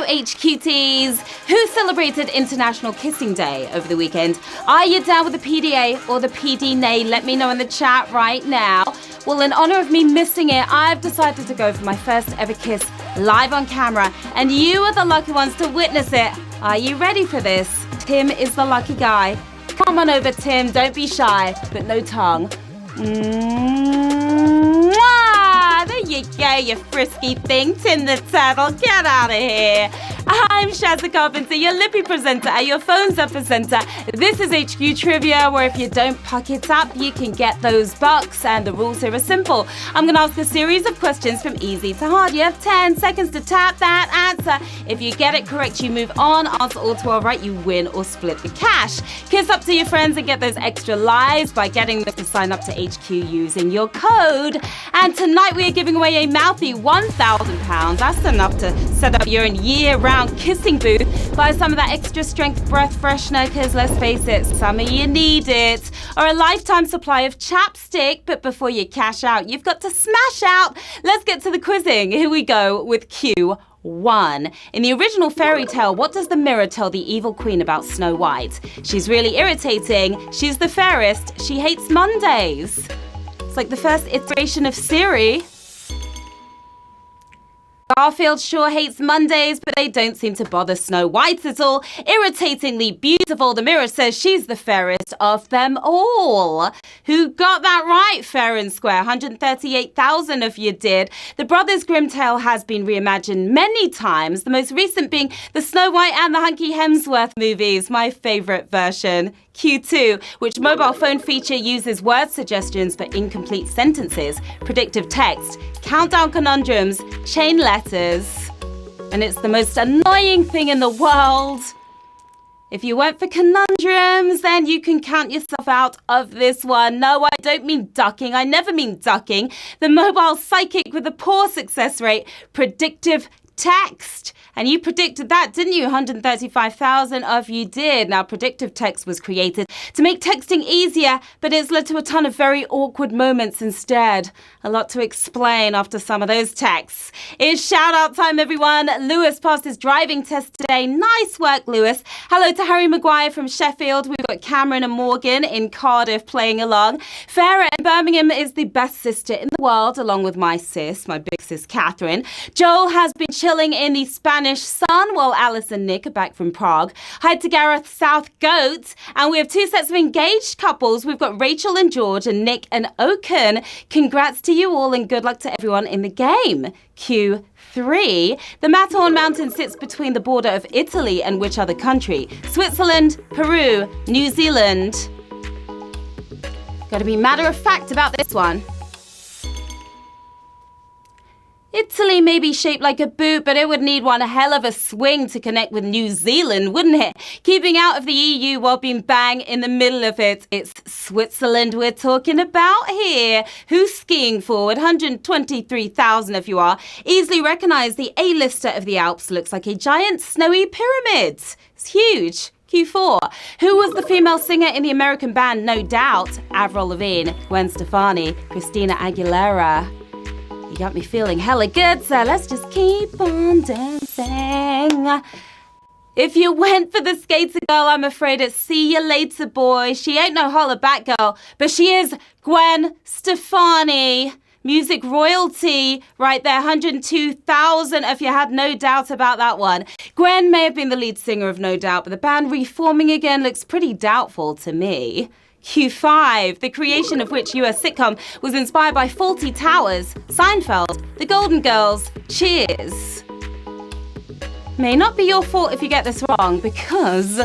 ZamanWHU who celebrated International Kissing Day over the weekend. Are you down with the PDA or the PD nay? Let me know in the chat right now. Well, in honor of me missing it, I've decided to go for my first ever kiss live on camera, and you are the lucky ones to witness it. Are you ready for this? Tim is the lucky guy. Come on over, Tim. Don't be shy, but no tongue. Mwah! There you go, you frisky thing, Tim the Turtle. Get out of here. I'm Sharon Carpenter, your lippy presenter at your phone's up presenter. This is HQ Trivia, where if you don't puck it up, you can get those bucks. And the rules here are simple. I'm going to ask a series of questions from easy to hard. You have 10 seconds to tap that answer. If you get it correct, you move on. Answer all 12 right, you win or split the cash. Kiss up to your friends and get those extra lives by getting them to sign up to HQ using your code. And tonight we are giving away a mouthy £1,000. That's enough to set up your own year-round kissing booth. Buy some of that extra strength breath freshener, because let's face it, some of you need it. Or a lifetime supply of chapstick. But before you cash out, you've got to smash out. Let's get to the quizzing. Here we go with Q1. In the original fairy tale, what does the mirror tell the evil queen about Snow White? She's really irritating. She's the fairest. She hates Mondays. It's like the first iteration of Siri. Garfield sure hates Mondays, but they don't seem to bother Snow White at all. Irritatingly beautiful, the mirror says she's the fairest of them all. Who got that right, fair and square? 138,000 of you did. The Brothers Grimm tale has been reimagined many times, the most recent being the Snow White and the Hunky Hemsworth movies, my favourite version. Q2, which mobile phone feature uses word suggestions for incomplete sentences, predictive text, countdown conundrums, chain letters. And it's the most annoying thing in the world. If you went for conundrums, then you can count yourself out of this one. No, I don't mean ducking. I never mean ducking. The mobile psychic with a poor success rate, predictive text. And you predicted that, didn't you? 135,000 of you did. Now, predictive text was created to make texting easier, but it's led to a ton of very awkward moments instead. A lot to explain after some of those texts. It's shout out time, everyone. Lewis passed his driving test today. Nice work, Lewis. Hello to Harry Maguire from Sheffield. We've got Cameron and Morgan in Cardiff playing along. Farah in Birmingham is the best sister in the world, along with my sis, my big sis, Catherine. Joel has been chilling in the Spanish sun, while Alice and Nick are back from Prague. Hi to Gareth South Goat. And we have two sets of engaged couples. We've got Rachel and George and Nick and Oaken. Congrats to you all and good luck to everyone in the game. Q3. The Matterhorn Mountain sits between the border of Italy and which other country? Switzerland, Peru, New Zealand. Gotta be matter of fact about this one. Italy may be shaped like a boot, but it would need one hell of a swing to connect with New Zealand, wouldn't it? Keeping out of the EU while being bang in the middle of it. It's Switzerland we're talking about here. Who's skiing forward? 123,000 if you are. Easily recognise the A-lister of the Alps looks like a giant snowy pyramid. It's huge. Q4. Who was the female singer in the American band No Doubt? Avril Lavigne, Gwen Stefani, Christina Aguilera. You got me feeling hella good, so let's just keep on dancing. If you went for the skater girl, I'm afraid it's see you later, boy. She ain't no holla back girl, but she is Gwen Stefani. Music royalty right there, 102,000 if you had no doubt about that one. Gwen may have been the lead singer of No Doubt, but the band reforming again looks pretty doubtful to me. Q5, the creation of which US sitcom was inspired by Fawlty Towers, Seinfeld, The Golden Girls, Cheers. May not be your fault if you get this wrong, because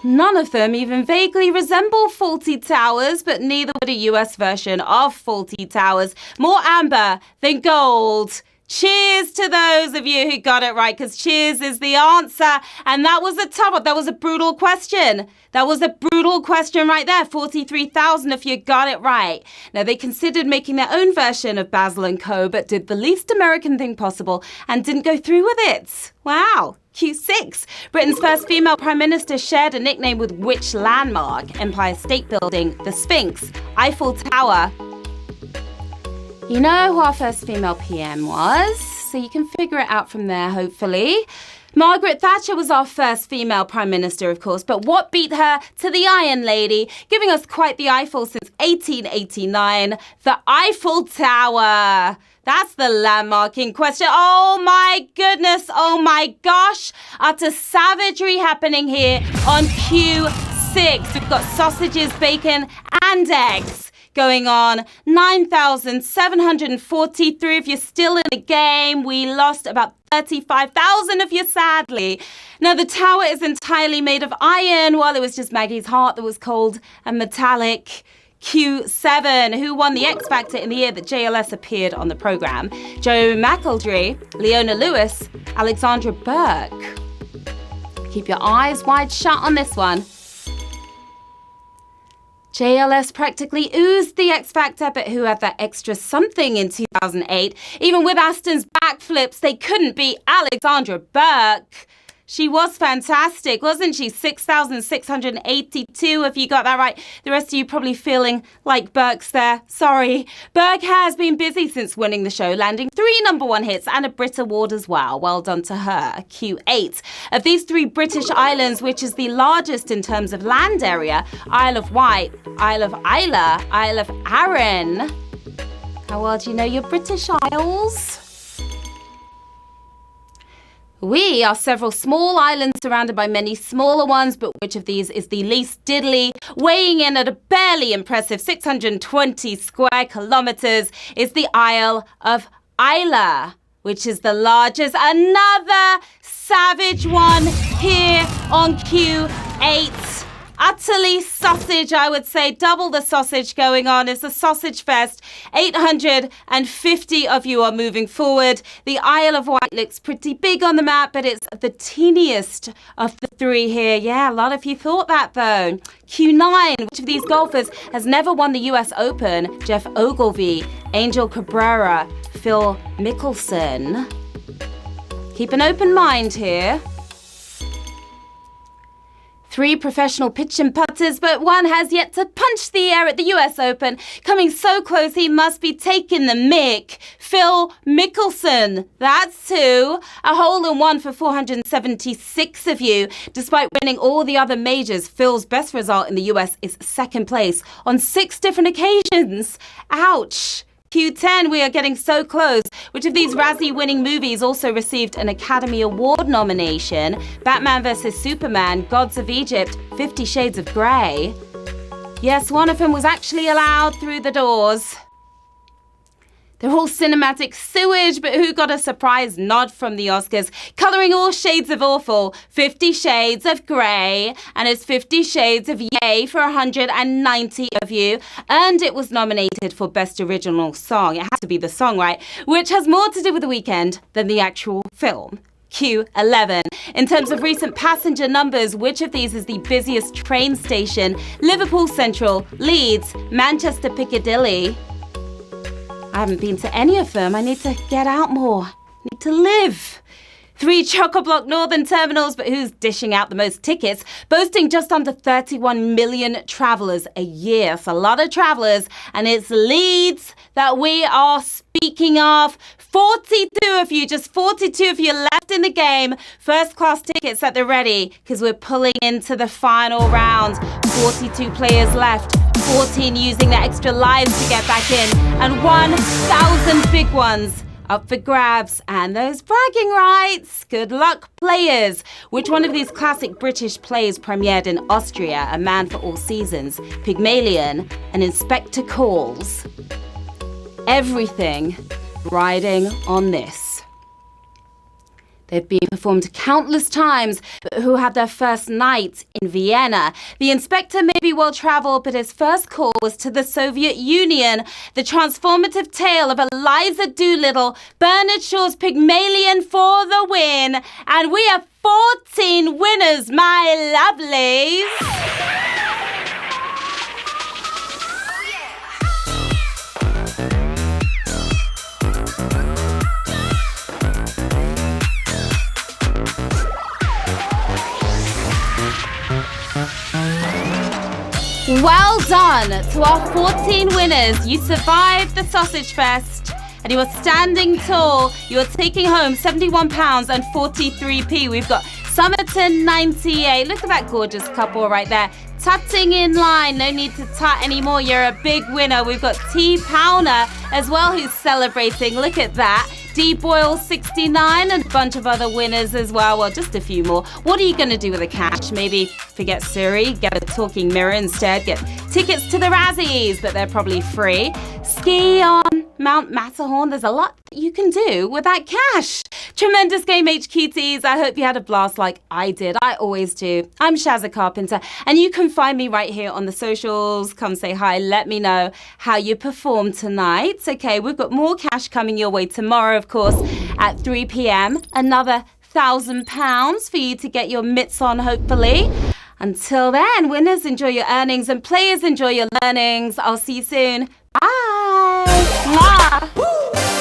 none of them even vaguely resemble Fawlty Towers, but neither would a US version of Fawlty Towers. More amber than gold. Cheers to those of you who got it right, because cheers is the answer. And that was a tough one. That was a brutal question. That was a brutal question right there. 43,000 if you got it right. Now, they considered making their own version of Basil & Co., but did the least American thing possible and didn't go through with it. Wow. Q6. Britain's first female prime minister shared a nickname with which landmark? Empire State Building, the Sphinx, Eiffel Tower. You know who our first female PM was, so you can figure it out from there, hopefully. Margaret Thatcher was our first female Prime Minister, of course, but what beat her to the Iron Lady, giving us quite the eyeful since 1889? The Eiffel Tower. That's the landmark in question. Oh my goodness, oh my gosh. Utter savagery happening here on Q6. We've got sausages, bacon and eggs going on. 9,743 if you're still in the game. We lost about 35,000 of you, sadly. Now, the tower is entirely made of iron, while it was just Maggie's heart that was cold and metallic. Q7, who won the X Factor in the year that JLS appeared on the programme? Joe McElderry, Leona Lewis, Alexandra Burke. Keep your eyes wide shut on this one. JLS practically oozed the X Factor, but who had that extra something in 2008? Even with Aston's backflips, they couldn't beat Alexandra Burke. She was fantastic, wasn't she? 6,682, if you got that right. The rest of you probably feeling like Burke's there. Sorry. Burke has been busy since winning the show, landing 3 #1 hits and a Brit Award as well. Well done to her. Q8. Of these 3 British islands, which is the largest in terms of land area, Isle of Wight, Isle of Isla, Isle of Arran. How well do you know your British Isles? We are several small islands surrounded by many smaller ones, but which of these is the least diddly? Weighing in at a barely impressive 620 square kilometres is the Isle of Isla, which is the largest. Another savage one here on Q8. Utterly sausage, I would say. Double the sausage going on. It's a sausage fest. 850 of you are moving forward. The Isle of Wight looks pretty big on the map, but it's the teeniest of the 3 here. Yeah, a lot of you thought that, though. Q9, which of these golfers has never won the US Open? Jeff Ogilvy, Angel Cabrera, Phil Mickelson. Keep an open mind here. 3 professional pitch and putters, but one has yet to punch the air at the US Open. Coming so close, he must be taking the mick. Phil Mickelson, that's who. A hole-in-one for 476 of you. Despite winning all the other majors, Phil's best result in the US is 2nd place on 6 different occasions. Ouch. Q10, we are getting so close. Which of these Razzie-winning movies also received an Academy Award nomination? Batman vs. Superman, Gods of Egypt, 50 Shades of Grey. Yes, one of them was actually allowed through the doors. They're all cinematic sewage, but who got a surprise nod from the Oscars? Colouring all shades of awful, 50 Shades of Grey, and it's 50 Shades of Yay for 190 of you. And it was nominated for Best Original Song. It has to be the song, right? Which has more to do with the weekend than the actual film. Q11. In terms of recent passenger numbers, which of these is the busiest train station? Liverpool Central, Leeds, Manchester Piccadilly. I haven't been to any of them. I need to get out more. Need to live. 3 chock-a-block northern terminals, but who's dishing out the most tickets? Boasting just under 31 million travellers a year. It's a lot of travellers, and it's Leeds that we are speaking of. 42 of you, just 42 of you left in the game. First class tickets at the ready, because we're pulling into the final round. 42 players left. 14 using their extra lives to get back in, and 1,000 big ones up for grabs. And those bragging rights. Good luck, players. Which one of these classic British plays premiered in Austria? A Man for All Seasons, Pygmalion, and Inspector Calls. Everything riding on this. They've been performed countless times, but who had their first night in Vienna? The inspector may be well-travelled, but his first call was to the Soviet Union. The transformative tale of Eliza Doolittle, Bernard Shaw's Pygmalion for the win. And we have 14 winners, my lovelies. Well done to our 14 winners. You survived the Sausage Fest and you are standing tall. You are taking home £71 and 43p. We've got Somerton 98. Look at that gorgeous couple right there. Tutting in line. No need to tut anymore. You're a big winner. We've got T. Powner as well who's celebrating. Look at that. D. Boyle 69 and a bunch of other winners as well. Well, just a few more. What are you going to do with the cash? Maybe forget Siri, get a talking mirror instead, get tickets to the Razzies, but they're probably free. Ski on Mount Matterhorn. There's a lot you can do with that cash. Tremendous game, HQTs. I hope you had a blast like I did. I always do. I'm Sharon Carpenter, and you can find me right here on the socials. Come say hi. Let me know how you performed tonight. Okay, we've got more cash coming your way tomorrow, of course, at 3 p.m. Another £1,000 for you to get your mitts on, hopefully. Until then, winners, enjoy your earnings, and players, enjoy your learnings. I'll see you soon. Bye. Mwah.